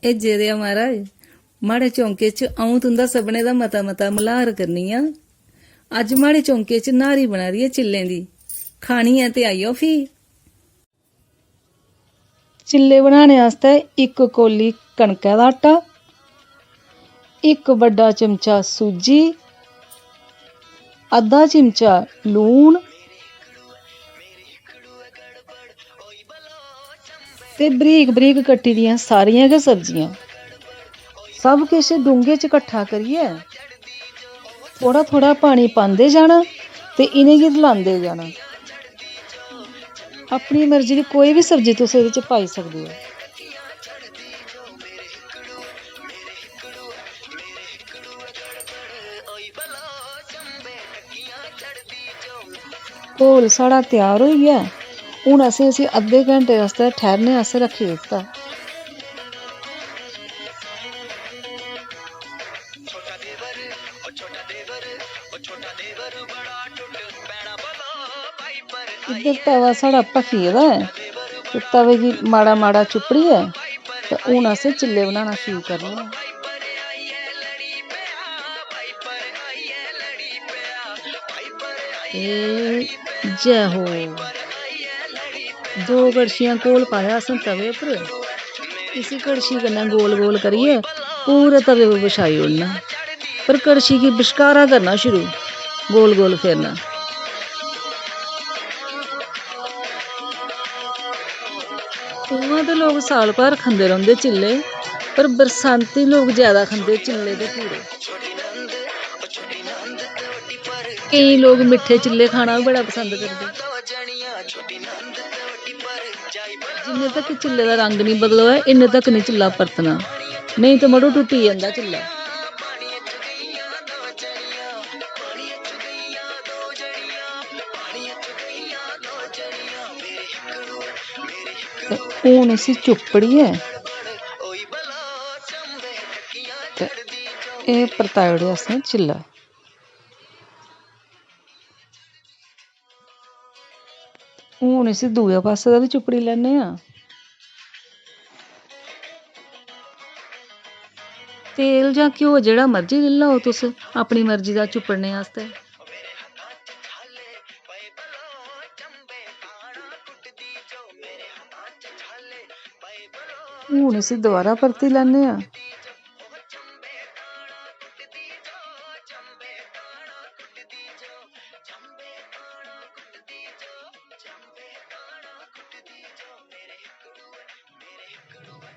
ए जेरिया महाराज माड़े चौंके च आऊं तुंदा सभनें दा मता मता मल्हार करनी आ। अज्ज माड़े चौंके च नारी बना दी ऐ चिल्लें दी, खानी ऐ ते आइयो फ्ही। चिल्ले बनाने आस्तै इक कौली कणकै दा आटा, इक बड्डा चमचा सूजी, अद्धा चिमचा लून ते बरीक बरीक कट्टी दियां सारियां गै सब्जियां। सब किश डूंगे च कट्ठा करियै थोड़ा थोड़ा पानी पांदे जाना ते इ'नेंगी रलांदे जाना। अपनी मर्जी दी कोई बी सब्जी तुस एह्दे च पाई सकदे ओ। घोल साढ़ा त्यार होई गेआ। हून असें इसी अद्धे घैंटे आस्तै ठैरने आस्तै रक्खी दित्ता। इद्धर तवा साढ़ा भखी गेदा ऐ ते तवे गी माड़ा माड़ा चुप्पड़ियै ते हून असें चिल्ले बनाना शुरू करने आं। जय हो। 2 कड़छियां घोल पाया असें तवे उप्पर। इसी कड़छी कन्नै गोल गोल करियै पूरे तवे पर बछाई ओड़ना, पर कड़छी गी बश्कारा करना शुरू, गोल गोल फेरना। उ'आं ते लोग साल भर खंदे रौंह्दे चिल्ले, पर बरसांती लोग ज्यादा खंदे चिल्ले ते पूड़े। केईं लोग मिट्ठे चिल्ले खाना बी बड़ा पसंद करदे। जिन्ने तक चिल्ले दा रंग निं बदलोऐ इन्ने तक निं चिल्ला परतना, नेईं ते मड़ो टुट्टी जंदा चिल्ला। हून इसी चुप्पड़ियै ते एह् परताई ओड़ेआ असें चिल्ला। हून इसी दूए पास्से दा बी चुप्पड़ी लैन्ने आं। तेल जां घ्यो जेह्ड़ा मर्जी लेई लैओ तुस अपनी मर्जी दा चुप्पड़ने आस्तै। हून इसी दोबारा परती लैन्ने आं।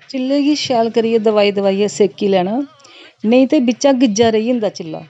चिल्ले गी शैल करियै दबाइयै सेकी लैना, नेईं ते बिच्चा गिज्जा रेही जंदा चिल्ला।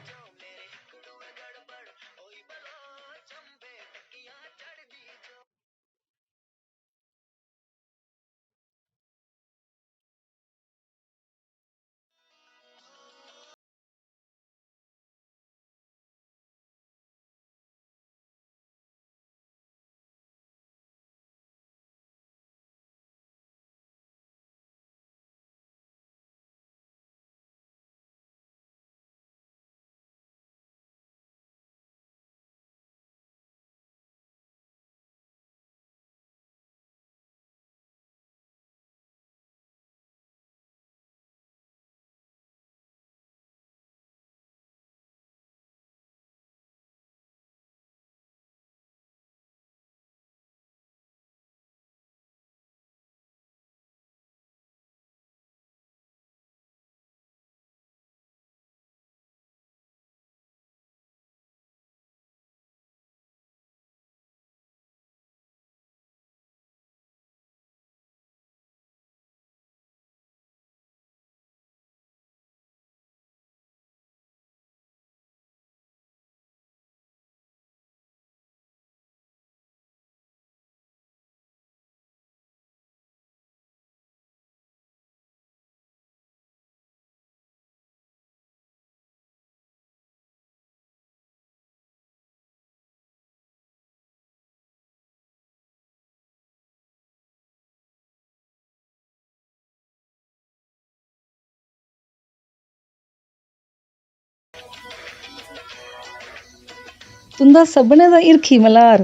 तुंदा सभनें दा हिरखी मल्हार